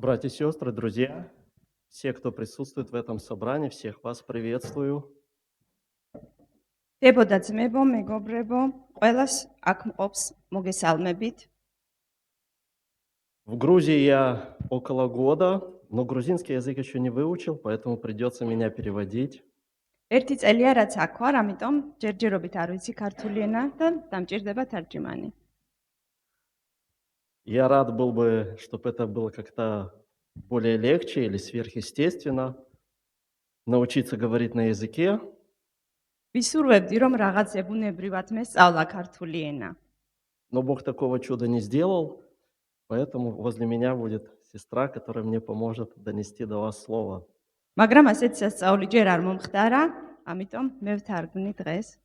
Братья и сестры, друзья, все, кто присутствует в этом собрании, всех вас приветствую. დებო და ძმებო, მეგობრებო, ყველას აქ მყოფს მოგესალმებით. В Грузии я около года, но грузинский язык еще не выучил, поэтому придется меня переводить. ერთი წელია რაც აქ ვარ, ამიტომ ჯერჯერობით არ ვიცი ქართული ენა და დამჭირდება თარჯიმანი. Я рад был бы, чтобы это было как-то более легче или сверхъестественно, научиться говорить на языке. ვისურვებდი, რომ რაღაც ებუნებრივად მესწავლა ქართული ენა. Но Бог такого чуда не сделал, поэтому возле меня будет сестра, которая мне поможет донести до вас слово. მაგრამ ასეთ სასწაული ჯერ არ მომხდარა, ამიტომ მე ვთარგმნი დღეს.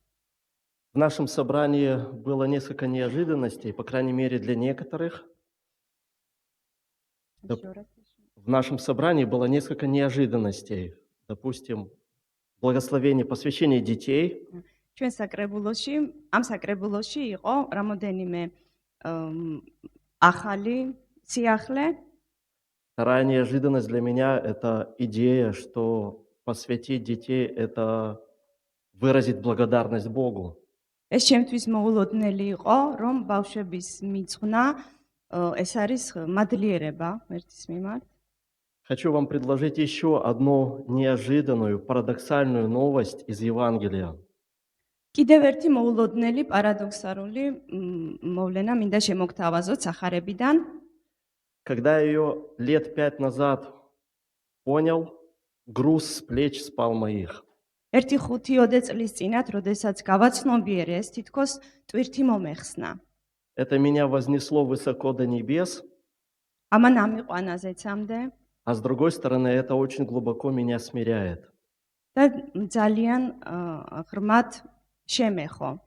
В нашем собрании было несколько неожиданностей, по крайней мере для некоторых. В нашем собрании было несколько неожиданностей. Допустим, благословение, посвящение детей. ჩვენ საკრებულოში, ამ საკრებულოში იყო რამოდენიმე ახალი სიახლე. Вторая неожиданность для меня – это идея, что посвятить детей – это выразить благодарность Богу. ეს ჩემთვის მოულოდნელი იყო, რომ ბავშვების მიძღვნა ეს არის მადლიერება ერთის მიმართ. Хочу вам предложить еще одну неожиданную, парадоксальную новость из Евангелия. კიდევ ერთი მოულოდნელი პარადოქსალური მოვლენა მინდა შემოგთავაზოთ სახარებიდან. Когда я ее лет 5 назад понял, груз с плеч спал моих. ერთი 5-10 წლის წინათ, როდესაც გავაცნობიერე ეს, თითქოს ტვირთი მომეხსნა. Это меня вознесло высоко до небес, ამან ამიყვანა ზეცამდე а с другой стороны, это очень глубоко меня смиряет. და ძალიან ღრმად შემეხო.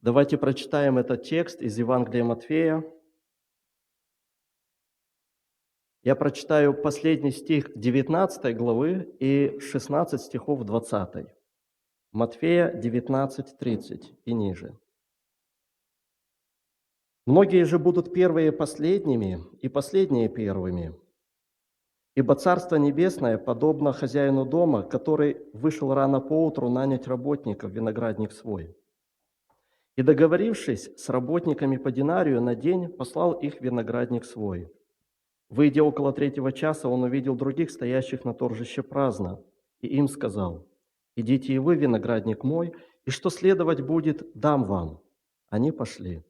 Давайте прочитаем этот текст из Евангелия Матфея. Я прочитаю последний стих 19 главы и 16 стихов 20. Матфея 19:30 и ниже. «Многие же будут первые последними, и последние первыми. Ибо Царство Небесное подобно хозяину дома, который вышел рано поутру нанять работников в виноградник свой. И, договорившись с работниками по динарию на день, послал их в виноградник свой. Выйдя около 3 часа, он увидел других, стоящих на торжище праздно, и им сказал: идите и вы, виноградник мой, и что следовать будет, дам вам. Они пошли.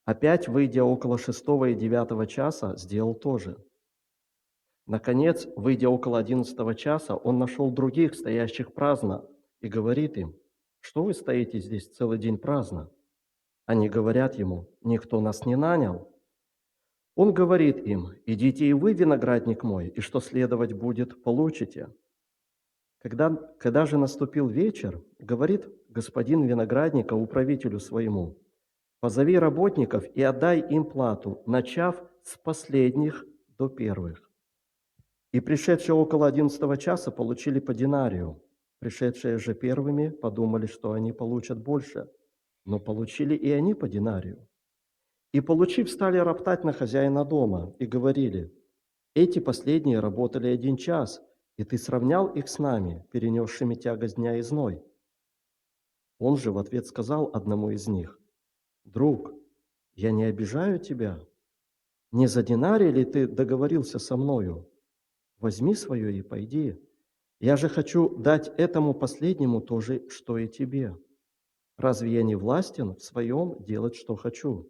Опять, выйдя около 6 и 9 часа, сделал то же. Наконец, выйдя около 11 часа, он нашел других, стоящих праздно, и говорит им: что вы стоите здесь целый день праздно? Они говорят ему: никто нас не нанял. Он говорит им: идите и вы, виноградник мой, и что следовать будет, получите. Когда же наступил вечер, говорит господин виноградника управителю своему: позови работников и отдай им плату, начав с последних до первых. И пришедшие около 11 часа получили по динарию. Пришедшие же первыми подумали, что они получат больше, но получили и они по динарию. И, получив, стали роптать на хозяина дома и говорили: эти последние работали 1 час, и ты сравнял их с нами, перенесшими тягость дня и зной. Он же в ответ сказал одному из них: друг, я не обижаю тебя. Не за динарий ли ты договорился со мною? Возьми свое и пойди. Я же хочу дать этому последнему то же, что и тебе. Разве я не властен в своем делать, что хочу?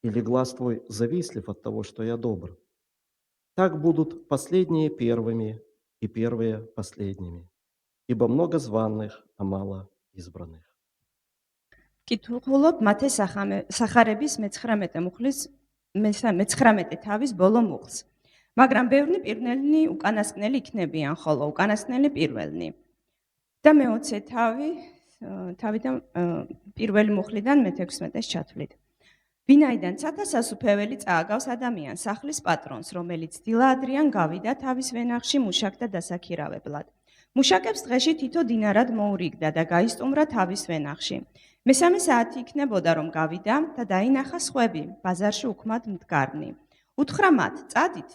Или глаз твой завистлив от того, что я добр? Так будут последние первыми и первые последними, ибо много званых, а мало избранных». კითხულობ მათე სახარების 19 მუხლის 19 თავის ბოლო მუხლს. მაგრამ ბევრი პირველნი უკანასკნელი იქნებიან, ხოლო უკანასკნელი პირველნი. და მე-20 თავიდან პირველი მუხლიდან მე-16-ს ჩათვლით. ვინაიდან ცათა სასუფეველი წააგავს ადამიანს სახლის პატრონს, რომელიც დილადრიან გავიდა თავის ვენახში მუშაკთა დასაქირავებლად. მუშაკებს დღეში თითო დინარად მოურიგდა და გაისტუმრა თავის ვენახში. მესამე საათი იქნებოდა, რომ გავიდა და დაინახა სხვები, ბაზარში უქმად მდგარნი. უთხრა მათ, წადით,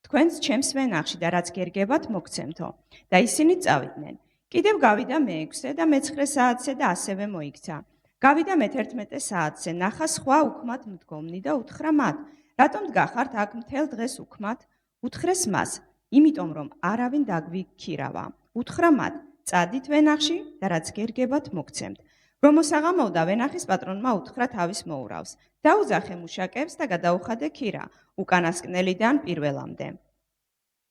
თქვენს ჩემს ვენახში და რაც გერგებათ მოგცემთო. და ისინი წავიდნენ. კიდევ გავიდა მე-6 და მე-9 საათზე და ასევე მოიქცა. გავიდა მე-11 საათზე, ნახა სხვა უქმად მდგომნი და უთხრა მათ, რატომ დგახართ აქ მთელ დღეს უქმად? უთხრეს მას, იმიტომ რომ არავინ დაგვიქირავა. უთხრა მათ, წადით ვენახში და რაც გერგებათ მოგცემთ. რომ მოსაღამოვდა ვენახის პატრონმა უთხრა თავის მოურავს. დაუძახე მუშაკებს და გადაუხადე ქირა, უკანასკნელიდან პირველამდე.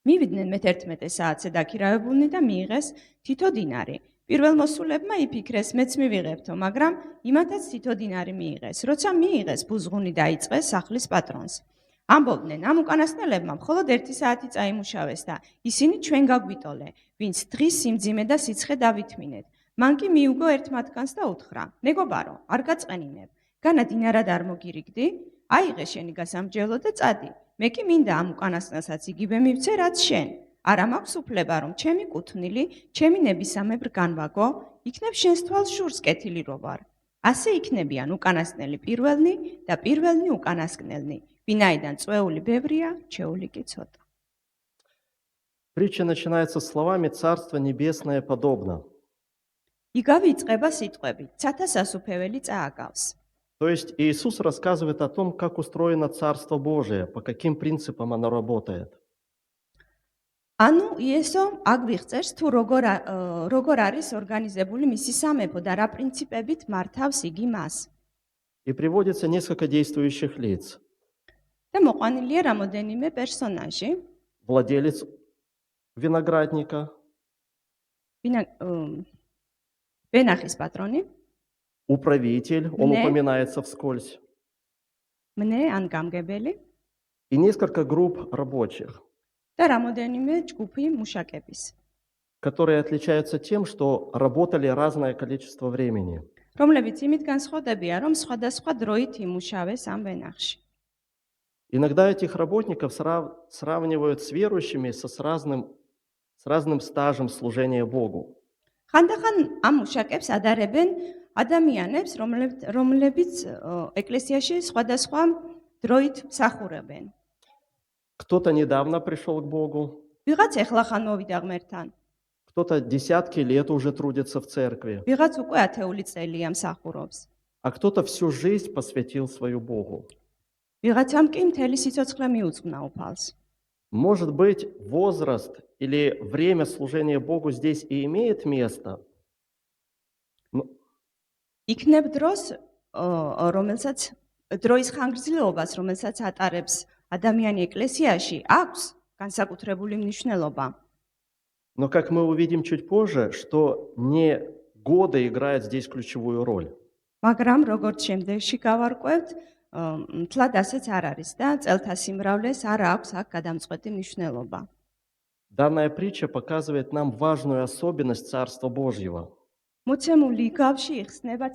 მივიდნენ მე-11 საათზე დაქირავებულნი და მიიღეს თითო დინარი. პირველ მოსულებმა იფიქრეს, მეც მივიღებთო, მაგრამ იმათაც თითო დინარი მიიღეს. როცა მიიღეს, ბუზღუნი დაიწყეს სახლის პატრონს. ამბობდნენ, ამ უკანასკნელებმა მხოლოდ 1 საათი წაიმუშავეს და ისინი ჩვენ გაგვიტოლე, ვინც დღის სიმძიმე და სიცხე დავითმინეთ. მან კი მიუგო ერთ მათგანს და უთხრა, მეგობარო, არ გაწყენინებ, განა დინარად არ მოგირიგდი? აიღე შენი გასამჯელო და წადი. მე კი მინდა ამ უკანასკნელსაც იგივე მივცე, რაც შენ. არა მაქვს უფლება, რომ ჩემი კუთვნილი, ჩემი ნებისამებრ განვაგო, იქნებ შენს თვალს შურს კეთილი რო ვარ. ასე იქნებიან უკანასკნელი პირველნი და პირველნი უკანასკნელნი. ვინაიდან წვეული ბევრია, ჩვეული კი ცოტა. Притча начинается словами «Царство небесное подобно». იგავი იწყება სიტყვებით, ცათა სასუფეველი წააგავს. То есть Иисус рассказывает о том, как устроено Царство Божие, по каким принципам оно работает. ანუ იესო აგვიღწევს თუ როგორ არის ორგანიზებული მისი სამეფო და რა პრინციპებით მართავს იგი მას. И приводится несколько действующих лиц. და მოყვანილია რამოდენიმე პერსონაჟი, Владелец виноградника, ვენახის პატრონი, управитель, он Не. упоминается вскользь, მნე ან გამგებელი и несколько групп рабочих, და რამოდენიმე ჯგუფი მუშაკების, которые отличаются тем, что работали разное количество времени. რომლებიც იმით განსხვავდებიან, რომ სხვადასხვა დროით იმუშავეს ამ ვენახში. Иногда этих работников сравнивают с верующими с разным стажем служения Богу. ხანდახან ამ მუშაკებს ადარებენ ადამიანებს, რომლებიც ეკლესიაში სხვადასხვა დროით მსახურებენ. Кто-то недавно пришел к Богу, ვიღაც ეხლახან მოვიდა ღმერთთან, кто-то десятки лет уже трудится в церкви, ვიღაც უკვე ათეული წელია მსახურობს. а кто-то всю жизнь посвятил свою Богу. ვიღაცამ კი მთელი სიცოცხლე მიუძღვნა უფალს. Может быть, возраст или время служения Богу здесь и имеет место, იქნებ დროის ხანგრძლივობას, რომელსაც ატარებს ადამიანი ეკლესიაში, აქვს განსაკუთრებული მნიშვნელობა. но, как мы увидим чуть позже, что не годы играют здесь ключевую роль. მაგრამ როგორც შემდეგში გავარკვევთ, მთლად ასეც არ არის და წელთა სიმრავლეს არ აქვს აქ გადამწყვეტი მნიშვნელობა. Данная притча показывает нам важную особенность Царства Божьего. მოცემული იგავში იხსნება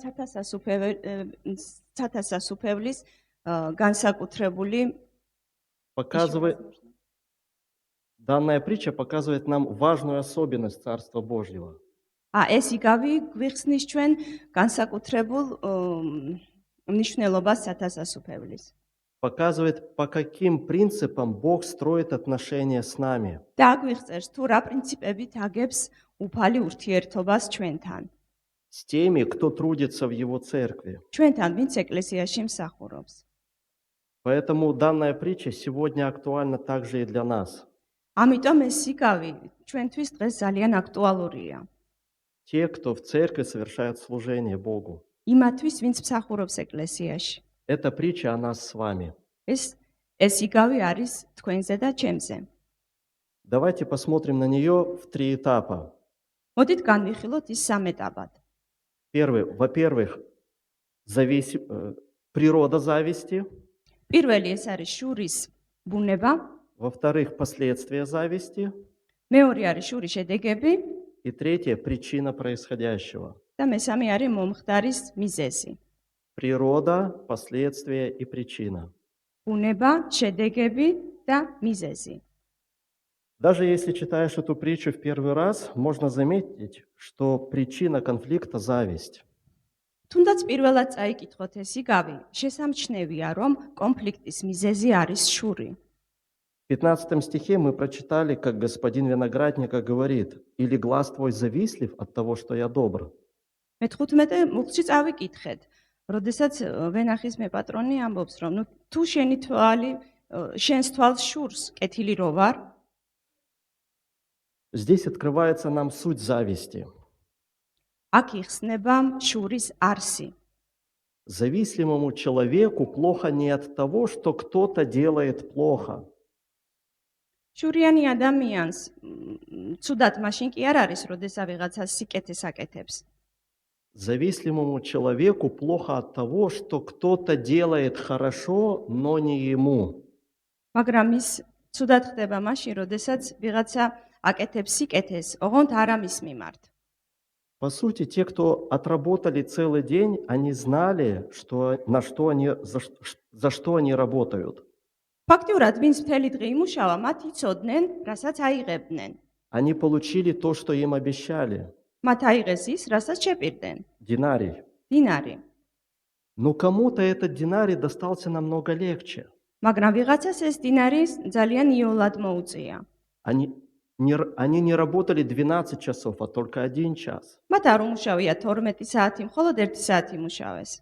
ცათა სასუფევლის განსაკუთრებული Данная притча показывает нам важную особенность Царства Божьего. ეს იგავი გვიხსნის ჩვენ განსაკუთრებულ მნიშვნელობას ცათა სასუფევლის. Показывает, по каким принципам Бог строит отношения с нами. და აგვიხსენს თუ რა პრინციპებით აგებს უფალი ურთიერთობას ჩვენთან. С теми, кто трудится в Его церкви. ჩვენთან, ვინც ეკლესიაში მსახურობს. Поэтому данная притча сегодня актуальна также и для нас. ამიტომ ეს იგავი ჩვენთვის დღეს ძალიან აქტუალურია. Те, кто в церкви совершает служение Богу. იმათვის, ვინც მსახურობს ეკლესიაში. Эта притча о нас с вами. ეს იგავი არის თქვენზე და ჩემზე. Давайте посмотрим на нее в 3 этапа. მოდით განვიხილოთ ის 3 ეტაპად. Первый, во-первых, природа зависти. პირველი ეს არის შურის ბუნება, Во-вторых, последствия зависти. მეორე არის შურის შედეგები И третье, причина происходящего. და მესამე არის მომხდარის მიზეზი. Природа, последствия и причина. ბუნება, შედეგები და მიზეზი. Даже если читаешь эту притчу в первый раз, можно заметить, что причина конфликта – зависть. თუნდაც პირველად წაიკითხოთ ეს იგავი, შესამჩნევია, რომ კონფლიქტის მიზეზი არის შური. В 15 стихе мы прочитали, как господин виноградника говорит, «Или глаз твой завистлив от того, что я добр». მე-15 მუხლში წავიკითხეთ, როდესაც ვენახის მეპატრონი ამბობს, რომ ნუ თუ შენი თვალი შენს თვალს შურს, კეთილი რო ვარ, Здесь открывается нам суть зависти. აქ იხსნება შურის არსი. Завистливому человеку плохо не от того, что кто-то делает плохо. შურიანი ადამიანს ცუდად მაშინ კი არ არის, როდესაც ვიღაცა სიკეთეს აკეთებს. Завистливому человеку плохо от того, что кто-то делает хорошо, но не ему. მაგრამ ის ცუდად ხდება მაშინ, როდესაც вიღაცა აკეთებს სიკეთეს, ოღონდ არა მის მიმართ. По сути, те, кто отработали целый день, они знали, за что они работают. ფაქტიურად, ვინც მთელი დღე იმუშავა, მათ იცოდნენ, რასაც აიღებდნენ. Они получили то, что им обещали. მათ აიღეს ის, რასაც შეპირდნენ. Динарий. დინარი. Но кому-то этот динарий достался намного легче. მაგრამ ვიღაცას ეს დინარი ძალიან იოლად მოუწია. Они не работали 12 часов, а только 1 час. მათ არ უმუშავია 12 საათი, მხოლოდ 1 საათი იმუშავეს.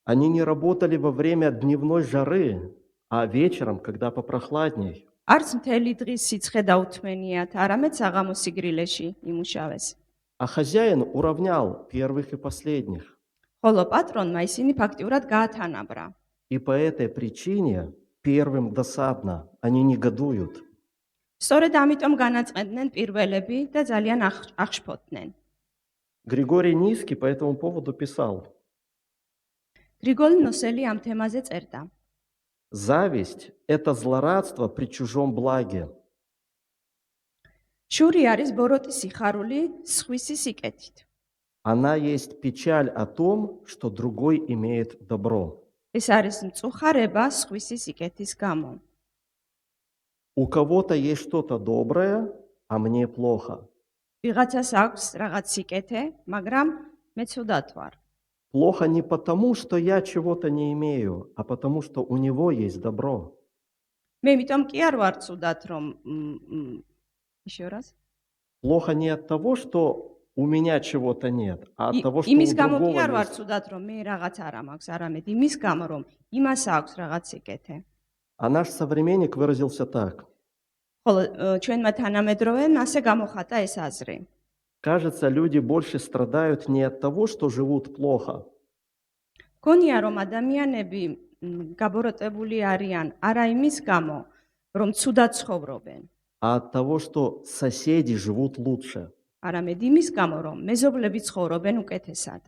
Они не работали во время дневной жары, а вечером, когда попрохладней. არც მთელი დღის სიცხე დაუთმენიათ, არამედ საღამოს სიგრილეში იმუშავეს. А хозяин уравнял первых и последних. ხოლო პატრონმა ისინი ფაქტიურად გაათანაბრა. И по этой причине первым досадно, они негодуют. სწორედ ამიტომ განაწყენდნენ პირველები და ძალიან აღშფოთდნენ. Григорий Низкий по этому поводу писал: გრიგოლი ნოსელი ამ თემაზე წერდა. «Зависть – это злорадство при чужом благе». შური არის ბოროტი სიხარული სხვისი სიკეთით. Она есть печаль о том, что другой имеет добро. ეს არის მწუხარება სხვისი სიკეთის გამო. У кого-то есть что-то доброе, а мне плохо. ვიღაცას აქვს რაღაც სიკეთე, მაგრამ მე ცუდად ვარ. Плохо не потому, что я чего-то не имею, а потому, что у него есть добро. მე იმიტომ კი არ ვარ ცუდად, რომ еще раз. Плохо не от того, что у меня чего-то нет, а от того, что у იმის გამო კი другого არ ვარ есть. ცუდად, რომ მე რაღაც არ მაქვს, არამედ იმის გამო, რომ იმას აქვს რაღაც სიკეთე. А наш современник выразился так: ხოლო ჩვენმა თანამედროვემ ასე გამოხატა ეს აზრი. кажется, люди больше страдают не от того, что живут плохо, გონია რომ ადამიანები გაბოროტებული არიან არა იმის გამო, რომ ცუდად ცხოვრობენ, а от того, что соседи живут лучше. არამედ იმის გამო, რომ მეზობლები ცხოვრობენ უკეთესად.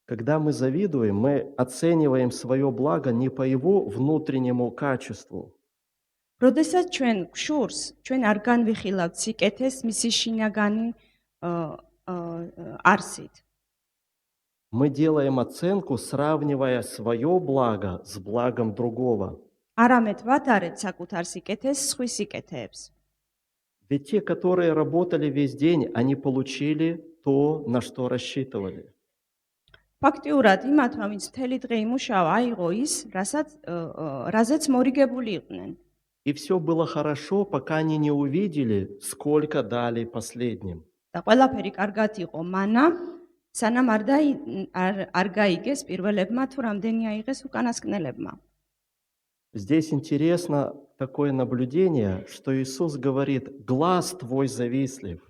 Когда мы завидуем, мы оцениваем свое благо не по его внутреннему качеству, როდესაც ჩვენ გშურს, ჩვენ არ განვიხილავთ სიკეთეს მისი შინაგანი არსით. мы делаем оценку, сравнивая свое благо с благом другого. არამედ ვატარებთ საკუთარ სიკეთეს სხვის სიკეთეებს. Ведь те, которые работали весь день, они получили то, на что рассчитывали. ფაქტიურად იმათმა, ვინც მთელი დღე იმუშავა, აიღო ის, რაზეც მორიგებული იყვნენ. И все было хорошо, пока они не увидели, сколько дали последним. და ყველაფერი კარგად იყო მანა, სანამ არ გაიგეს პირველებმა თუ რამდენი აიღეს უკანასკნელებმა. Здесь интересно такое наблюдение, что Иисус говорит: «Глаз твой завистлив».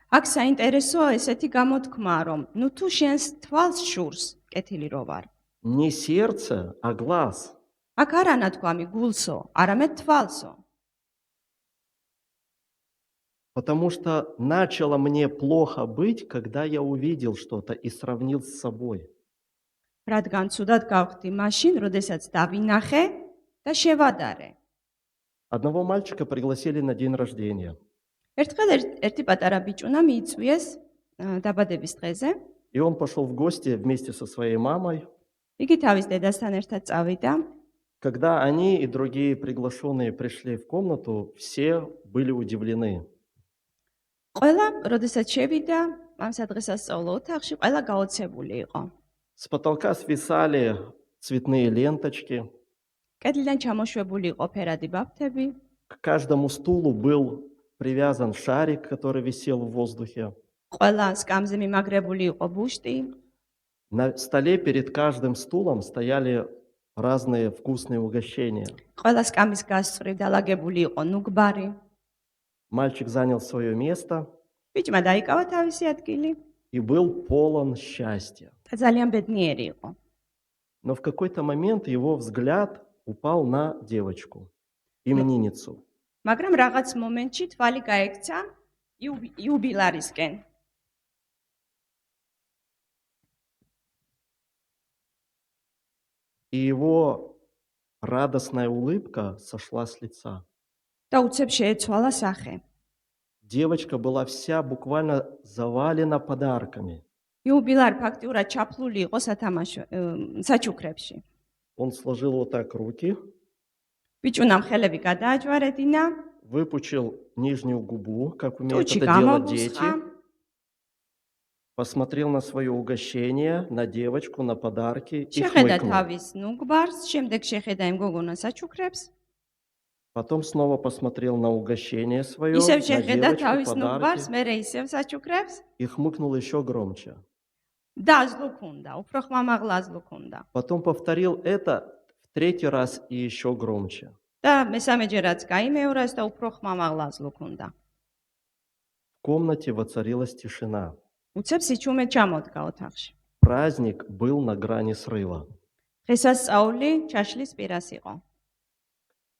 აქ საინტერესოა ესეთი გამოთქმა, რომ ნუ თუ შენს თვალს შურს, კეთილი რო ვარ. Не сердце, а глаз. აქ არ ანათქვამი გულსო, არამედ თვალსო. Потому что начало мне плохо быть, когда я увидел что-то и сравнил с собой. რადგან ცუდად გავხდი მაშინ, როდესაც დავინახე და შევადარე. Одного мальчика пригласили на день рождения. ერთხელ ერთი პატარა ბიჭუნა მიიწვიეს დაბადების დღეზე. И он пошел в гости вместе со своей мамой. იგი თავის დედასთან ერთად წავიდა. Когда они и другие приглашенные пришли в комнату, все были удивлены. ყველა, როდესაც შევიდა ამ სადღესასწაულო ოთახში, ყველა გაოცებული იყო. С потолка свисали цветные ленточки. კედლიდან ჩამოშვებული იყო ფერადი ბაფთები, К каждому стулу был привязан шарик, который висел в воздухе. ყველა სკამზე მიმაგრებული იყო ბუშტი, На столе перед каждым стулом стояли разные вкусные угощения. ყველა სკამის გასწვრივ დალაგებული იყო ნუგბარი. Мальчик занял свое место ბიჭმა დაიკავა თავისი ადგილი и был полон счастья. და ძალიან ბედნიერი იყო. Но в какой-то момент его взгляд упал на девочку, именинницу. მაგრამ რაღაც მომენტში თვალი გაექცა იუბილარისკენ. И его радостная улыбка сошла с лица. და უცებ შეეცვალა სახე. Девочка была вся буквально завалена подарками. იუბილარი ფაქტიურად ჩაფლული იყო საჩუქრებში. Он сложил вот так руки, ბიჭუნამ ხელები გადააჯვარედინა, выпучил нижнюю губу, как умеют ტუჩი это делать дети, გამოგუსხა, посмотрел на свое угощение, на девочку, на подарки и შეხედა хмыкнул. თავის ნუგბარს, შემდეგ შეხედა იმ გოგონას საჩუქრებს, Потом снова посмотрел на угощение свое, ისევ на შეხედა девочку, თავის ნუგბარს, подарки მერე ისევ საჩუქრებს и хмыкнул еще громче. და აზლუქუნდა, უფრო ხმამაღლა აზლუქუნდა. Потом повторил это в третий раз и еще громче. და მესამეჯერაც გაიმეორას და უფრო ხმამაღლა აზლუქუნდა. В комнате воцарилась тишина. უცებ სიჩუმე ჩამოდგა ოთახში. Праздник был на грани срыва. დღესასწაული ჩაშლის პირას იყო.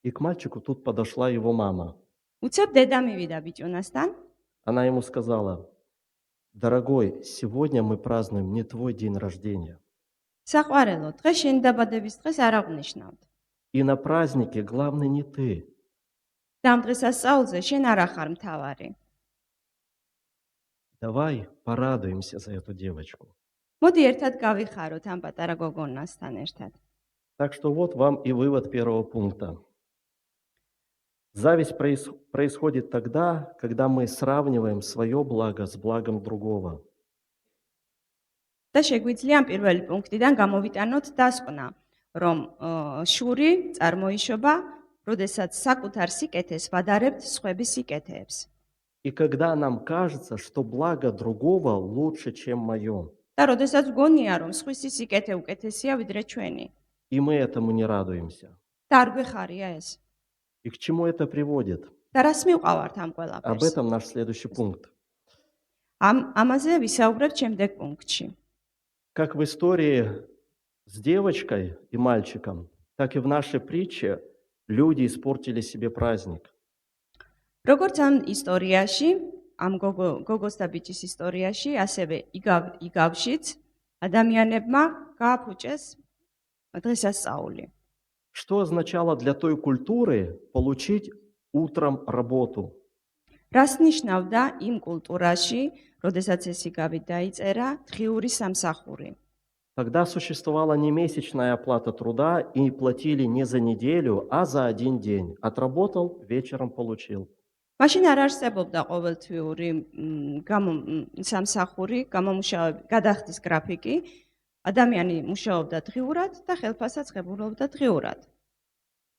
И к мальчику тут подошла его мама. უცებ დედა მივიდა ბიჭუნასთან. Она ему сказала: «Дорогой, сегодня мы празднуем не твой день рождения. საყვარელო, დღეს შენი დაბადების დღეს არ აღნიშნავთ. И на празднике главный не ты. და ამ დღესასწაულზე შენ არ ახარ მთავარი. Давай порадуемся за эту девочку». მოდი ერთად გავიხაროთ ამ პატარა გოგონასთან ერთად. Так что вот вам и вывод первого пункта. Зависть происходит тогда, когда мы сравниваем свое благо с благом другого. და შეგვიძლია ამ პირველი პუნქტიდან გამოვიტანოთ დასკვნა, რომ შური წარმოიშობა, როდესაც საკუთარ სიკეთეს ვადარებთ სხვების სიკეთეებს. И когда нам кажется, что благо другого лучше, чем мое, და როდესაც გონია, რომ სხვისი სიკეთე უკეთესია ვიდრე ჩვენი. и мы этому не радуемся. და არ გვეხარია ეს. И к чему это приводит? და რას მივყავართ ამ Об ყველაფერს? этом наш следующий пункт. ამაზე ვისაუბრებთ შემდეგ პუნქტში. Как в истории с девочкой и мальчиком, так и в нашей притче люди испортили себе праздник. როგორც ამ ისტორიაში, ამ გოგოს და ბიჭის ისტორიაში, ასევე იგავშიც ადამიანებმა გააფუჭეს დღესასწაული. Что означало для той культуры получить утром работу? რას ნიშნავდა იმ კულტურაში, როდესაც ეს იგავი დაიწერა, დღიური სამსახური? Тогда существовала не месячная оплата труда и платили не за неделю, а за один день. Отработал, вечером получил. მაშინ არ არსებობდა ყოველთვიური სამსახური, გადახდის გრაფიკი. ადამიანი მუშაობდა დღიურად და ხელფასსაც ღებულობდა დღიურად.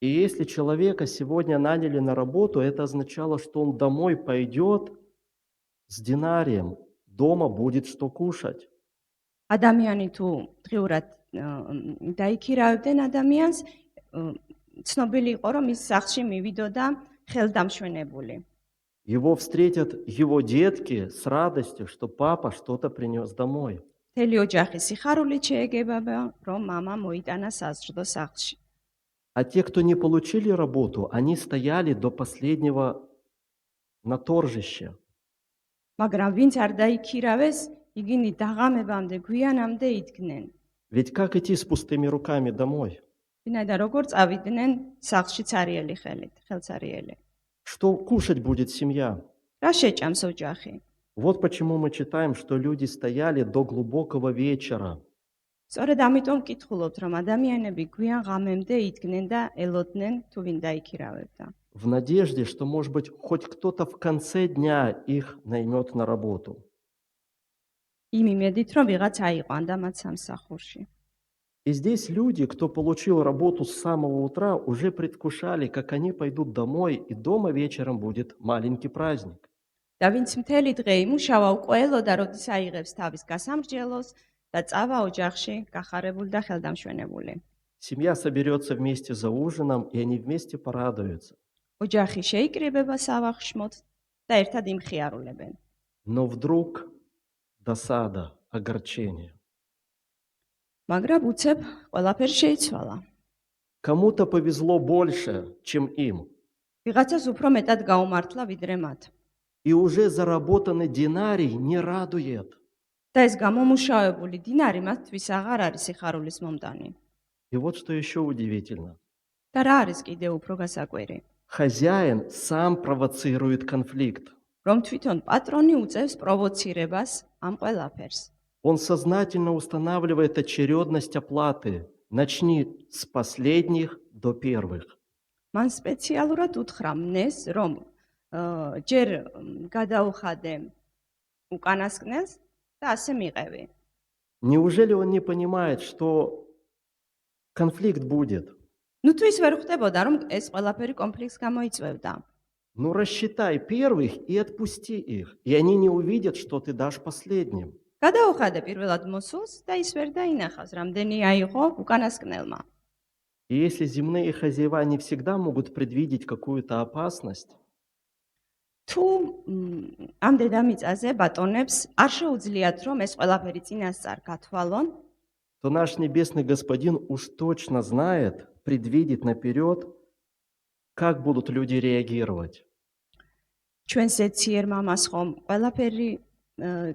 И если человека сегодня наняли на работу, это означало, что он домой пойдет с динарием, дома будет что кушать. ადამიანი თუ დღიურად დაიქირავდნენ ადამიანს, ცნობილი იყო, რომ ის სახლში მივიდოდა ხელდამშვენებული. Его встретят его детки с радостью, что папа что-то принес домой. მთელი ოჯახი სიხარულით შეეგებება, რომ мама მოიტანა საზრდო სახლში. А те, кто не получили работу, они стояли до последнего на торжище. მაგრამ ვინც არ დაიქირავეს, იგინი დაღამებამდე, გვიანამდე იდგნენ. Ведь как идти с пустыми руками домой? ვინაიდან როგორ წავიდნენ სახლში цариელი ხელით, ხელцариელი. Что кушать будет семья? რა შეჭამს ოჯახი? Вот почему мы читаем, что люди стояли до глубокого вечера. სწორედ ამიტომ ვკითხულობთ, რომ ადამიანები გვიან ღამემდე იდგნენ და ელოდნენ თუ ვინ დაიქირავებდა. В надежде, что, может быть, хоть кто-то в конце дня их наймет на работу. იმ იმედით, რომ ვიღაც აიყვანდა მათ სამსახურში. И здесь люди, кто получил работу с самого утра, уже предвкушали, как они пойдут домой, и дома вечером будет маленький праздник. და ვინც მთელი დღე იმუშავა, უკვე ელოდა, როდის აიღებს თავის გასამრჯელოს და წავა ოჯახში გახარებული და ხელდამშვენებული. Семья соберется вместе за ужином, и они вместе порадуются. ოჯახი შეიკრიბება სავახშმოთ და ერთად იმხიარულებენ. Но вдруг досада, огорчение. მაგრამ უცებ ყველაფერი შეიცვალა. Кому-то повезло больше, чем им. ვიღაცას უფრო მეტად გაუმართლა ვიდრე მათ. И уже заработанный динарий не радует. და ეს გამომუშავებული დინარი მათთვის აღარ არის სიხარულის მომტანი. И вот что еще удивительно. და რა არის კიდე უფრო გასაკვირი? Хозяин сам провоцирует конфликт. რომ თვითონ პატრონი უწევს პროვოცირებას ამ ყველაფერს. Он сознательно устанавливает очередность оплаты. Начни с последних до первых. მან სპეციალურად უთხრა მნეს, რომ ჯერ გადაუხადე უკანასკნელს და ასე მიყევი. Неужели он не понимает, что конфликт будет? ნუ თუ ის ვერ ხვდებოდა, რომ ეს ყველაფერი კონფლიქტს გამოიწვევდა. Ну, рассчитай первых и отпусти их. И они не увидят, что ты дашь последним. გადაუხადე პირველად მოსულს და ის ვერ დაინახავს, რამდენი აიღო უკანასკნელმა. И если земные хозяева не всегда могут предвидеть какую-то опасность, თუ ამ დედამიწაზე ბატონებს არ შეუძლიათ, რომ ეს ყველაფერი წინასწარ გათვალონ, то наш Небесный Господин уж точно знает, предвидит наперед, как будут люди реагировать. ჩვენს ეციერ მამას ხომ ყველაფერი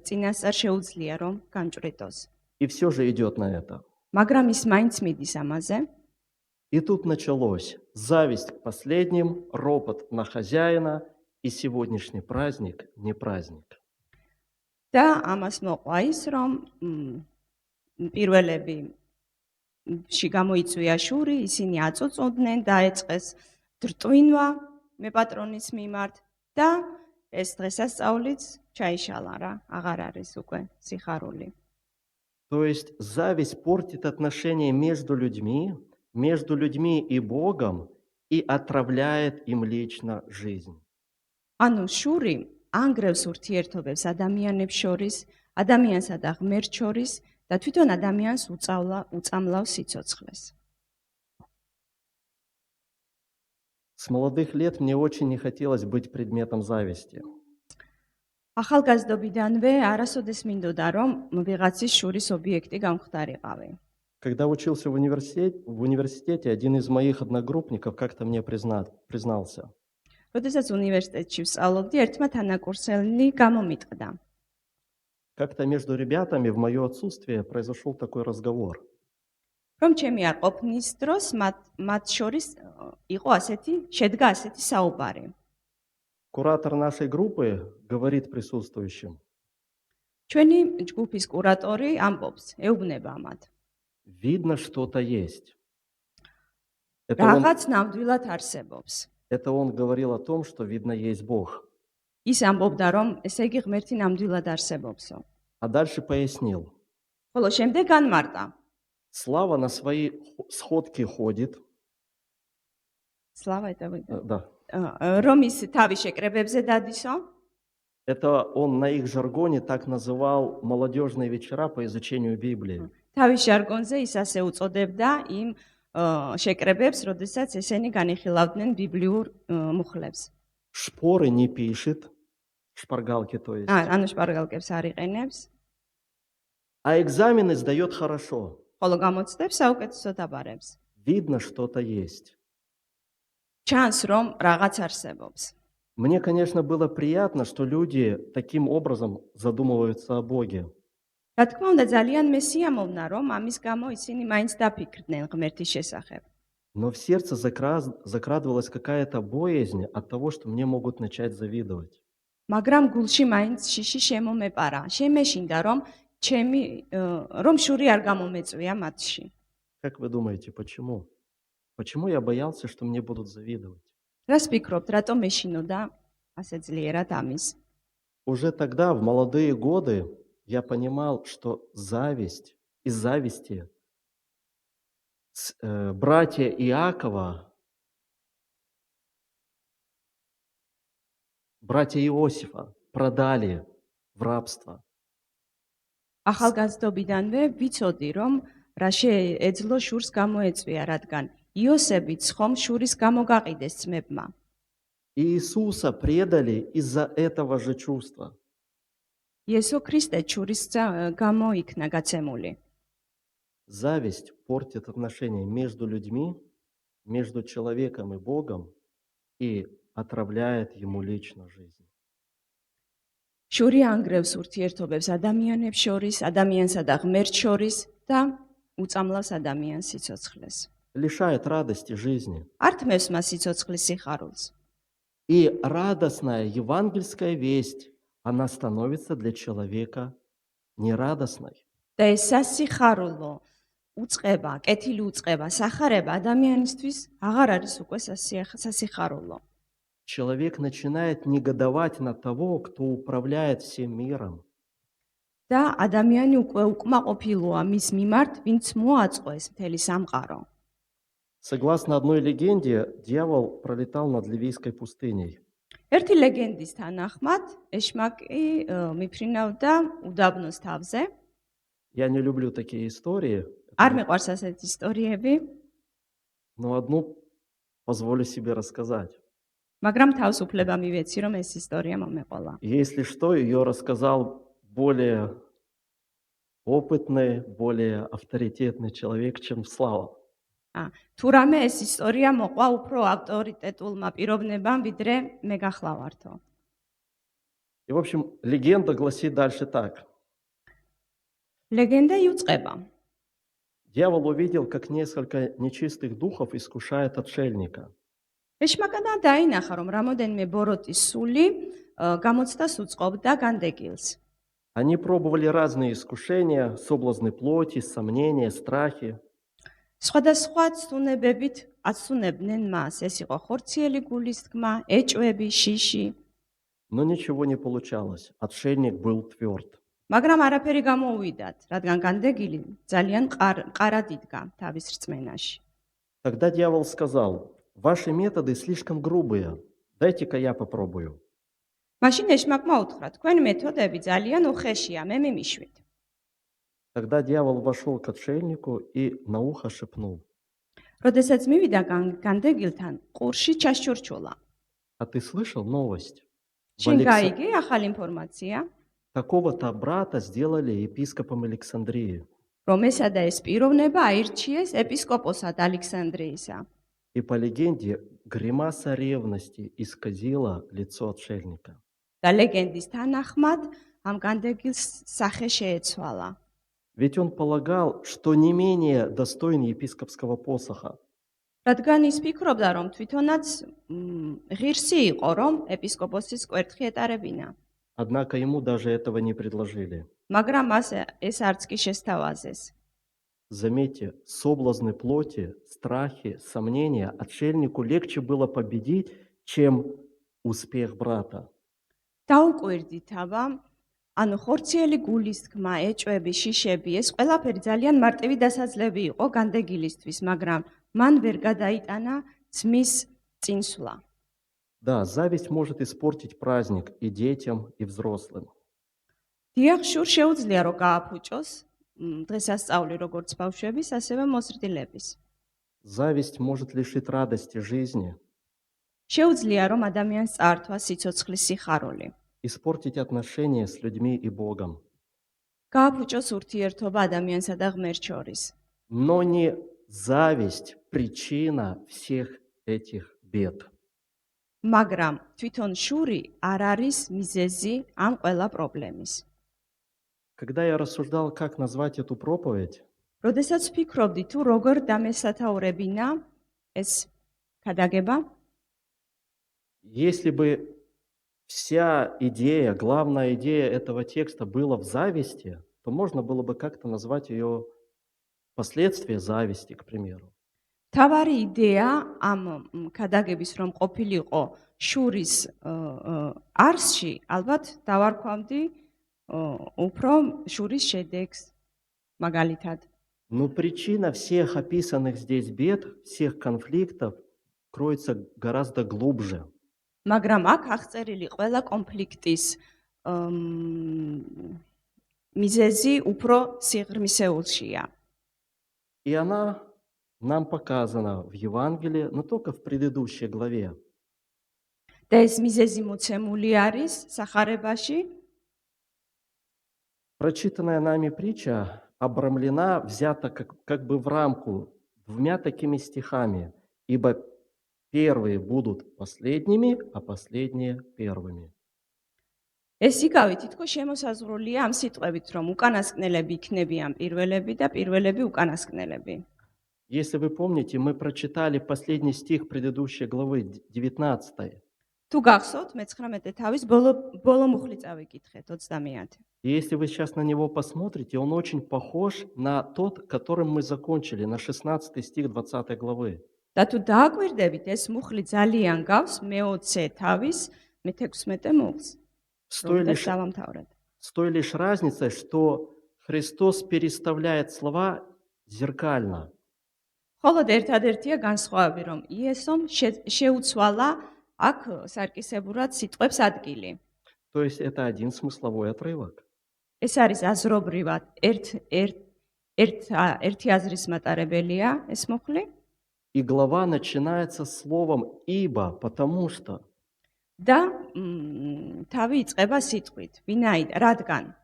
წინასწარ შეუძლია, რომ განჭრიტოს. И все же идет на это. მაგრამ ის მაინც მიდის ამაზე. И тут началось зависть к последним, ропот на хозяина, и сегодняшний праздник не праздник. და ამას მოყვა ის, რომ პირველები ში გამოიწვია შური, ისინი აწოწოდნენ, დაეწყეს დრტვინვა მე პატრონის მიმართ და ეს დღესასწაულიც ჩაიშალა რა, აღარ არის უკვე სიხარული. То есть зависть портит отношения между людьми и Богом и отравляет им лично жизнь. ანუ შური ანგრევს ურთიერთობებს ადამიანებს შორის, ადამიანსა და ღმერთს შორის და თვითონ ადამიანს უწამლავს სიცოცხლეს. С молодых лет мне очень не хотелось быть предметом зависти. ახალგაზრდობიდანვე არასოდეს მინდოდა, რომ ვიღაცის შურის ობიექტი გამხდარიყავი. Когда учился в университете, один из моих одногруппников как-то мне признался. როდესაც უნივერსიტეტში ვსწავლობდი, ერთმა თანაკურსელი გამომიტყდა. Как-то между ребятами в мое отсутствие произошел такой разговор. რომ ჩემი არ ყოფნის დროს მათ შორის იყო შედგა ასეთი საუბარი. Куратор нашей группы говорит присутствующим: ჩვენი ჯგუფის კურატორი амბობს, ეუბნება მათ. Видно, что-то есть. Это რაღაც ნამდვილად არსებობს. он говорил о том, что видно есть Бог. ის ამბობდა, რომ ესე იგი ღმერთი ნამდვილად არსებობსო. А дальше пояснил. ხოლო შემდეგ განმარტა. Слава на свои сходки ходит. Слава это вы. Да. რომ ის თავის შეკრებებზე დადისო. Это он на их жаргоне так называл молодежные вечера по изучению Библии. თავის ჟარგონზე ის ასე უწოდებდა იმ შეკრებებს, როდესაც ესენი განიხილავდნენ ბიბლიურ მუხლებს. Шпоры не пишет, шпаргалки то есть. ანუ შპარგალკებს არ იყენებს, А экзамены сдает хорошо. ხოლო გამოცდებს საუკეთესოდ აბარებს. Видно, что-то есть. ჩანს, რომ რაღაც არსებობს. Мне, конечно, было приятно, что люди таким образом задумываются о Боге. რა თქმა უნდა, ძალიან მე სიამოვნა, რომ ამის გამო ისინი მაინც დაფიქრდნენ ღმერთის შესახებ. Но в сердце закрадывалась какая-то боязнь от того, что мне могут начать завидовать. მაგრამ გულში მაინც შიში შემომეპარა. შემეშინდა, რომ შური არ გამომეწვია მათში. Как вы думаете, почему? Почему я боялся, что мне будут завидовать? რას ფიქრობთ, რატომ მეშინოდა ასე ძლიერად ამის? Уже тогда, в молодые годы, я понимал, что зависть, из зависти братья Иакова, братья Иосифа продали в рабство. ახალგაზრდობიდანვე ვიცოდი, რომ რა შეეძლო შურს გამოეწვია, რადგან იოსები ცხომ შურის გამო გაყიდეს ძმებმა. И Иисуса предали из-за этого же чувства. იესო ქრისტე შურის გამო იქნა გაცემული. Зависть портит отношения между людьми, между человеком и Богом и отравляет ему лично жизнь. შური ანგრევს ურთიერთობებს ადამიანებს შორის, ადამიანსა და ღმერთს შორის და უწამლავს ადამიანის სიცოცხლეს. Лишает радости жизни. არ თმევს მას სიცოცხლის სიხარულს. И радостная евангельская весть, она становится для человека нерадостной. და ეს სასიხარულო უწყება, კეთილი უწყება, სახარება ადამიანისთვის აღარ არის უკვე სასიხარულო. Человек начинает негодовать на того, кто управляет всем миром. და ადამიანი უკვე უკმაყოფილოა მის მიმართ, ვინც მოაწყვეს მთელი სამყარო. Согласно одной легенде, дьявол пролетал над Ливийской пустыней. ერთი ლეგენდის თანახმად, ეშმაკი მიფრინავდა უდაბნოს თავზე. Я не люблю такие истории, არ მიყვარს ასეთი ისტორიები, но одну позволю себе рассказать. მაგრამ თავისუფლება მივეცი, რომ ეს ისტორია მომეყოლა. Если что, ее рассказал более опытный, более авторитетный человек, чем Слава. თუ რამე ეს ისტორია მოყვა უფრო ავტორიტეტულმა პიროვნებამ, ვიდრე მე გახლავართო. И, в общем, легенда гласит дальше так. ლეგენდა იუწყება. Дьявол увидел, как несколько нечистых духов искушает отшельника. ეშმაკმა დაინახა, რომ რამოდენიმე ბოროტის სული გამოცდას უწყობდა განდეგილს. Они пробовали разные искушения, соблазны плоти, сомнения, страхи. სხვადასხვა ცუნებებით აცუნებდნენ მას. ეს იყო ხორციელი გულის თქმა, ეჭვები, შიში. Но ничего не получалось. Отшельник был тверд. მაგრამ არაფერი გამოუვიდათ, რადგან განდეგილი ძალიან მყარად იდგა თავის რწმენაში. Тогда дьявол сказал: ваши методы слишком грубые. Дайте-ка я попробую. მაშინ ეშმაკმა უთხრა, თქვენი მეთოდები ძალიან უხეშია, მე მიმიშვით. Тогда дьявол вошел к отшельнику и на ухо шепнул: როდესაც მივიდა განდეგილთან, ყურში ჩაშჩურჩულა. а ты слышал новость? В შენ Алекса- გაიგე ახალი ინფორმაცია, Такого-то брата сделали епископом Александрии. რომ ესა და ეს პიროვნება აირჩიეს ეპისკოპოსად ალექსანდრიისა. И по легенде, гримаса ревности исказила лицо отшельника. და ლეგენდის თანახმად ამ განდეგილს სახე შეეცვალა. Ведь он полагал, что не менее достоин епископского посоха. რადგან ის ფიქრობდა, რომ თვითონაც ღირსი იყო, რომ ეპისკოპოსის კვერთხი ეტარებინა. Однако ему даже этого не предложили. მაგრამ მას ეს არც კი შესთავაზეს. Заметьте, соблазны плоти, страхи, сомнения отшельнику легче было победить, чем успех брата. დაუკვირდით აბა, ანუ ხორციელი გულის თქმა, ეჭვები, შიშები, ეს ყველაფერი ძალიან მარტივი დასაძლები იყო განდეგილისთვის, მაგრამ მან ვერ გადაიტანა ძმის წინსვლა. Да, зависть может испортить праздник и детям, и взрослым. დიახ, შურ შეუძლია რომ გააფუჭოს დღესასწაული როგორც ბავშვების, ასევე მოზრდილების. Зависть может лишить радости жизни, შეუძლია რომ ადამიანს წაართვა სიცოცხლის სიხარული. испортить отношения с людьми и Богом. გააფუჭოს ურთიერთობა ადამიანსა და ღმერთს შორის. Но не зависть причина всех этих бед. მაგრამ თვითონ შური არ არის მიზეზი ამ ყველა პრობლემის. Когда я рассуждал, как назвать эту проповедь, როდესაც ვფიქრობდი თუ როგორ დამესათაურებინა ეს ქადაგება, если бы вся идея, главная идея этого текста была в зависти, то можно было бы как-то назвать ее последствия зависти, к примеру. თავარი იდეა ამ ქადაგების რომ ყოფილიყო შურის არსში, ალბათ დავარქვამდი უფრო შურის შედეგს მაგალითად. Но причина всех описанных здесь бед, всех конфликтов кроется гораздо глубже. მაგრამ აქ აღწერილი ყველა კონფლიქტის მიზეზი უფრო სიღრმისეულშია. И она нам показана в Евангелии, но только в предыдущей главе. და ეს მიზეზი მოცემული არის სახარებაში. Прочитанная нами притча обрамлена, взята как бы в рамку двумя такими стихами. Ибо первые будут последними, а последние первыми. ეს იგავი თითქოს შემოსაზღვრულია ამ სიტყვებით, რომ უკანასკნელები იქნებიან პირველები და პირველები უკანასკნელები. Если вы помните, мы прочитали последний стих предыдущей главы, 19. თუ გახსოვთ, მე-19 თავის ბოლო მუხლი წავიკითხეთ, 20. И если вы сейчас на него посмотрите, он очень похож на тот, которым мы закончили, на 16 стих 20 главы. და თუ დააკვირდებით, ეს მუხლი ძალიან გავს მე-20 თავის მე-16 მუხლს. С той лишь დავამთავრეთ. С той лишь разницей, что Христос переставляет слова зеркально. ხოლო ერთადერთია განსხვავება, რომ იესომ შეუცვალა აქ სარკისებურად სიტყვებს ადგილი. То есть это один смысловой отрывок. ეს არის აზრობრივად ერთი აზრის მატარებელია ეს მუხლი. И глава начинается словом «ибо», потому что. და თავი იწყება სიტყვით, ვინაიდან, რადგან.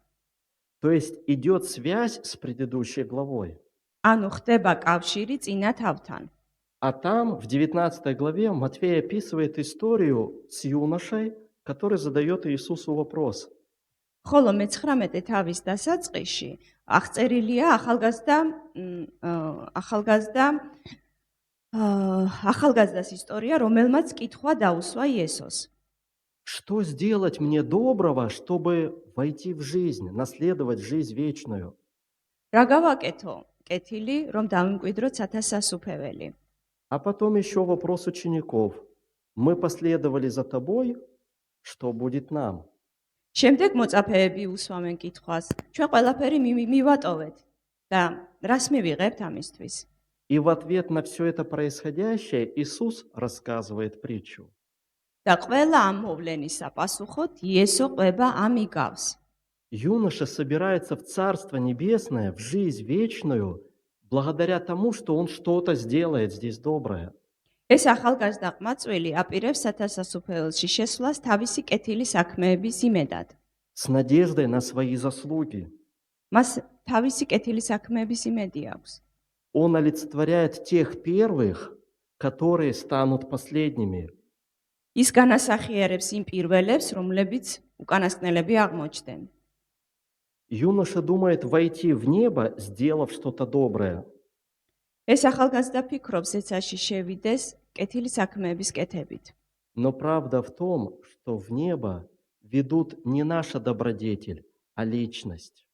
То есть идет связь с предыдущей главой. ანუ ხდება კავშირი წინა თავთან. А там, в 19 главе, Матфей описывает историю с юношей, который задает Иисусу вопрос. ხოლო მე-19 თავის დასაწყისში აღწერილია ახალგაზრდას ისტორია, რომელმაც კითხვა დაუსვა იესოს. Что сделать мне доброго, чтобы войти в жизнь, наследовать жизнь вечную? რა გავაკეთო? კეთილი, რომ დავიმკვიდროთ სათასასუფეველი. А потом еще вопрос учеников. Мы последовали за тобой, что будет нам? შემდეგ მოწაფეები უსვამენ კითხვას. ჩვენ ყველაფერი მივატოვეთ და რას მივიღებთ ამისთვის? И в ответ на все это происходящее Иисус рассказывает притчу. და ყველა ამ მოვლენისა პასუხოთ იესო ყვება ამ იგავს. Юноша собирается в Царство Небесное, в жизнь вечную, благодаря тому, что он что-то сделает здесь доброе. ეს ახალგაზრდა ყმაწვილი აპირებს სათასასუფეველში შესვლას თავისი კეთილი საქმეების იმედად. С надеждой на свои заслуги. მას თავისი კეთილი საქმეების იმედი აქვს. Он олицетворяет тех первых, которые станут последними. ის განასახიერებს იმ პირველებს, რომლებიც უკანასკნელები აღმოჩნდნენ. Юноша думает войти в небо, сделав что-то доброе. ეს ახალგაზრდა ფიქრობს ეცაში შევიდეს კეთილი საქმეების კეთებით. Но правда в том, что в небо ведут не наша добродетель, а личность.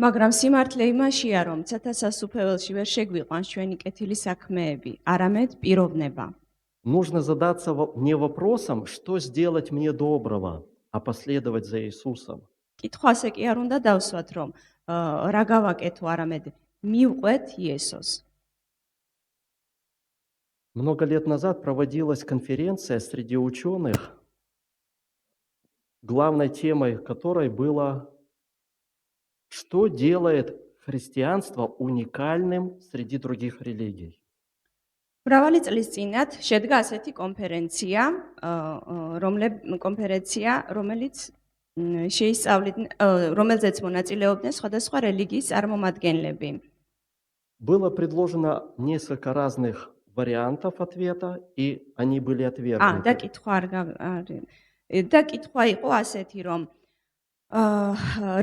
მაგრამ სიმართლე იმაშია, რომ სათასასუფეველში ვერ შეგვიყვანს ჩვენი კეთილი საქმეები, არამედ პიროვნება. Нужно задаться не вопросом, что сделать мне доброго, а последовать за Иисусом. კითხვაზე კი არ უნდა დავსვათ, რომ რა გავაკეთო, арамედ მივყვეთ იესოს. Много лет назад проводилась конференция среди ученых, главной темой которой было, что делает христианство уникальным среди других религий. მრავალი წლის წინათ შედგა ასეთი რომელიც შეისწავლიდნენ, რომელზეც მონაწილეობდნენ სხვადასხვა რელიგიის წარმომადგენლები. Было предложено несколько разных вариантов ответа, и они были отвергнуты. და კითხვა იყო ასეთი, რომ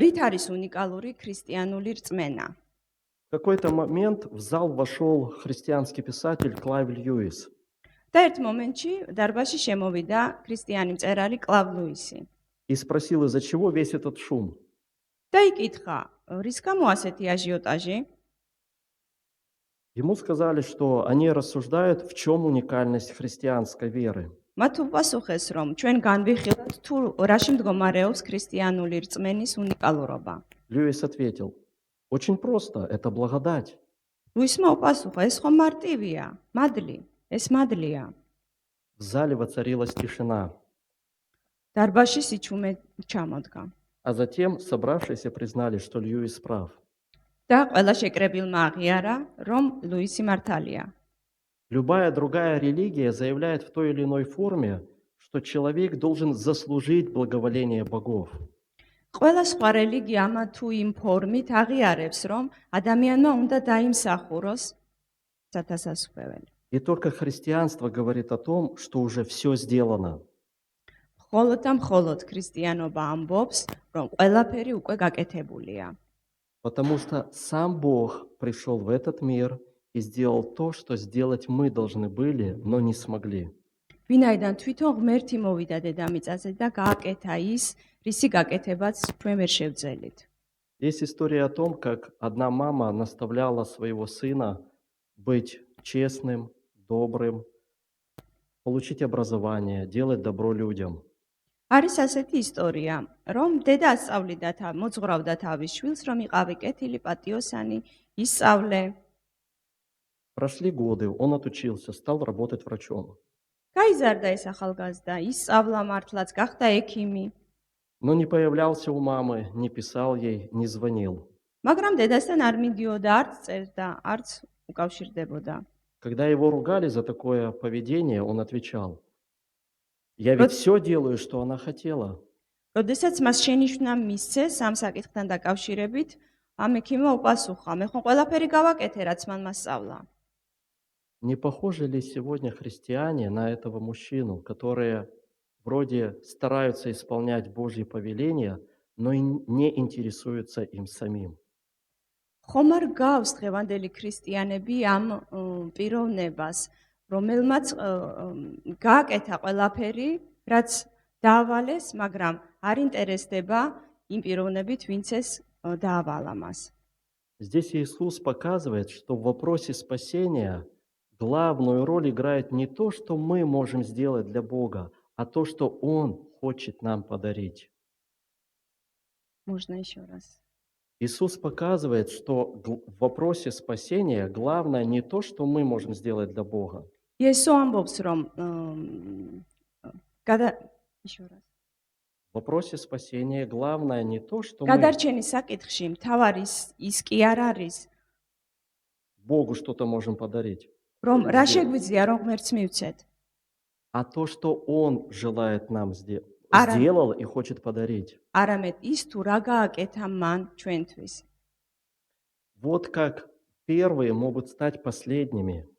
რით არის უნიკალური ქრისტიანული რწმენა? В какой-то момент в зал вошел христианский писатель Клайв Льюис. და ერთ მომენტში დარბაზში შემოვიდა ქრისტიანი მწერალი კლავ ლუისი. И спросил, из-за чего весь этот шум. და იკითხა, რის გამო ასეთი აჟიოტაჟი? Ему сказали, что они рассуждают, в чем уникальность христианской веры. მათ უპასუხეს, რომ ჩვენ განვიხილავთ თუ რაში მდგომარეობს ქრისტიანული რწმენის უნიკალურობა. Льюис ответил, очень просто, это благодать. ლუისმა უპასუხა, ეს ხომ მარტივია, მადლი, ეს მადლია. В зале воцарилась тишина, დარბაზში სიჩუმე ჩამოდგა. а затем собравшиеся признали, что Льюис прав. და ყველა შეკრებილმა აღიარა, რომ ლუისი მართალია. Любая другая религия заявляет в той или иной форме, что человек должен заслужить благоволение богов. ყველა სხვა რელიგია ამა თუ იმ ფორმით აღიარებს, რომ ადამიანმა უნდა დაიმსახუროს სათასასწრებელი. И только христианство говорит о том, что уже все сделано. მხოლოდ და მხოლოდ ქრისტიანობა ამბობს, რომ ყველაფერი უკვე გაკეთებულია. Потому что сам Бог пришел в этот мир и сделал то, что сделать мы должны были, но не смогли. ვინაიდან თვითონ ღმერთი მოვიდა დედამიწაზე და გააკეთა ის, რისი გაკეთებაც ჩვენ ვერ შევძელით. Есть история о том, как одна мама наставляла своего сына быть честным, добрым, получить образование, делать добро людям. არის ასეთი ისტორია, რომ დედა ასწავლიდა მოძღვრავდა თავის შვილს, რომ იყავი კეთილი, პატიოსანი, ისწავლე. Прошли годы, он отучился, стал работать врачом. გაიზარდა ეს ახალგაზრდა, ისწავლა მართლაც, გახდა ექიმი. Но не появлялся у мамы, не писал ей, не звонил. მაგრამ დედასთან არ მიდიოდა, არც წერდა, არც უკავშირდებოდა. Когда его ругали за такое поведение, он отвечал, я ведь все делаю, что она хотела. როდესაც მას შენიშვნა მისცეს ამ საკითხთან დაკავშირებით, ამ ექიმმა უპასუხა, მე ხომ ყველაფერი გავაკეთე, რაც მან მასწავლა. Не похожи ли сегодня христиане на этого мужчину, которые вроде стараются исполнять Божьи повеления, но и не интересуются им самим? ხომ არ გავს დღევანდელი ქრისტიანები ამ პიროვნებას, რომელმაც გააკეთა ყველაფერი, რაც დაავალეს, მაგრამ არ ინტერესდება იმ პიროვნებით, ვინც ეს დაავალა მას. Здесь Иисус показывает, что в вопросе спасения главную роль играет не то, что мы можем сделать для Бога, а то, что Он хочет нам подарить. Можно еще раз. Иисус показывает, что в вопросе спасения главное не то, что мы можем сделать для Бога. იესო ამბობს, რომ еще раз. В вопросе спасения главное не то, что мы გადარჩენის საკითხში მთავარი ის კი არ არის, Богу что-то можем подарить, რომ რა შეგვიძლია რომ ღმერთს მივცეთ, а то, что Он желает нам Ара. сделал и хочет подарить. არამედ ის თუ რა გააკეთა მან ჩვენთვის. Вот как первые могут стать последними.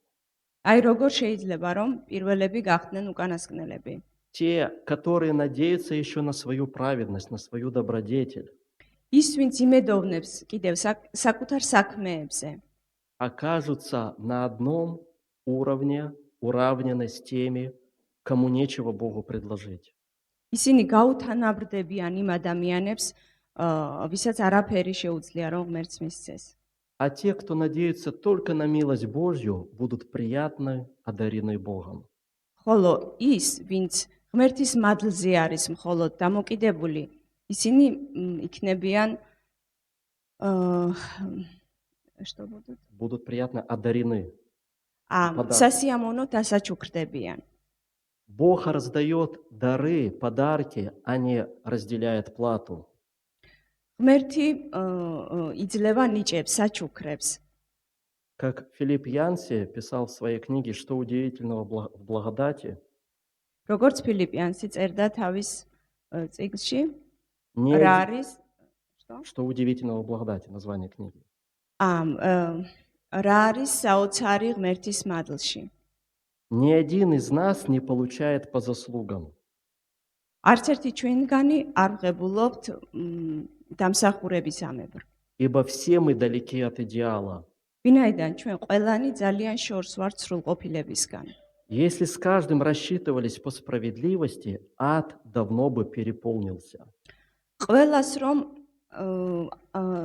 აი როგორ შეიძლება რომ პირველები გახდნენ უკანასკნელები. Те, которые надеются еще на свою праведность, на свою добродетель, ის ვინც იმედოვნებს კიდევ საკუთარ საქმეებზე, окажутся на одном уровне, уравнены с теми, кому нечего Богу предложить. ისინი გაუთანაბრდებიან იმ ადამიანებს, ვისაც არაფერი შეუძლია რომ ღმერთს მისცეს. А те, кто надеется только на милость Божью, будут приятно одарены Богом. ხოლო ის, винც ღმერთის მადლზე არის მხოლოდ დამოკიდებული, ისინი იქნებიან что будут? Будут приятно одарены. სასიამოვნო დასაჩუქრდებიან. Бог раздает дары, подарки, а не разделяет плату. ღმერთი იძლევა ნიჭებს, საჩუქრებს. Как Филипп Янси писал в своей книге «Что удивительного в благодати», როგორც ფილიპ იანსი წერდა თავის წიგნში, не რა არის? «Что удивительного в благодати» название книги. რა არის საოცარი ღმერთის მადლში? Ни один из нас не получает по заслугам. არც ერთი ჩვენგანი არ ვღებულობთ დამსახურებისამებრ. Ибо все мы далеки от идеала. ვინაიდან ჩვენ ყველანი ძალიან შორს ვართ სრულყოფილებისგან. Если с каждым рассчитывались по справедливости, ад давно бы переполнился. ყველას რომ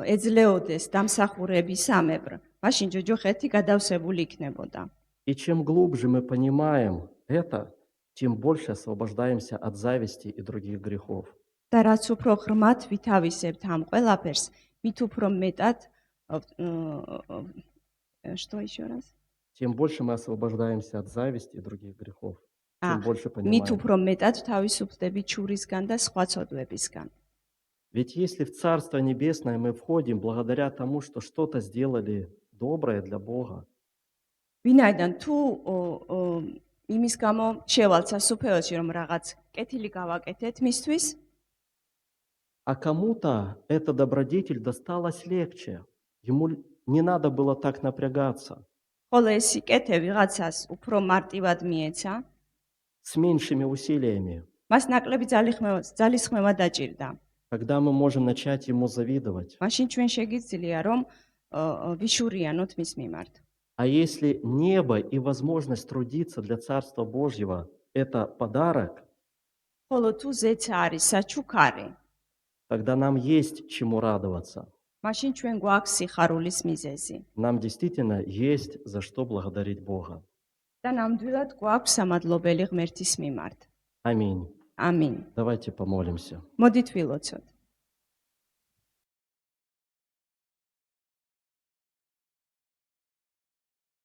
ეძლეოდეს დამსახურებისამებრ, მაშინ ჯოჯოხეთი გადავსებული იქნებოდა. И чем глубже мы понимаем это, тем больше освобождаемся от зависти и других грехов. და რაც უფრო ღრმად ვითავისებთ ამ ყველაფერს, მით უფრო მეტად что еще раз? Тем больше мы освобождаемся от зависти и других грехов, тем больше მით понимаем. უფრო მეტად თავისუფლდები ჩურისგან და სხვა ცოდვებისგან. Ведь если в Царство Небесное мы входим благодаря тому, что что-то сделали доброе для Бога, ვინაიდან თუ იმის გამო შევალთ სასუფეველში, რომ რაღაც კეთილი გავაკეთეთ მისთვის, а кому-то эта добродетель досталась легче, ему не надо было так напрягаться, ხოლო ეს კეთე ვიღაცას უფრო მარტივად მიეცა, с меньшими усилиями, მას ნაკლები ძალისხმევა დაჭირდა. тогда мы можем начать ему завидовать. მაშინ ჩვენ შეგიძლია რომ ვიშურიანოთ მის მიმართ. А если небо и возможность трудиться для Царства Божьего – это подарок, ხოლო თუ ზეცა არის საჩუქარი, тогда нам есть чему радоваться. მაშინ ჩვენ გვაქვს სიხარულის მიზეზი. Нам действительно есть за что благодарить Бога. და ნამდვილად გვაქვს სამადლობელი ღმერთის მიმართ. Аминь. ამინ. Давайте помолимся. მოდით ვილოცოთ.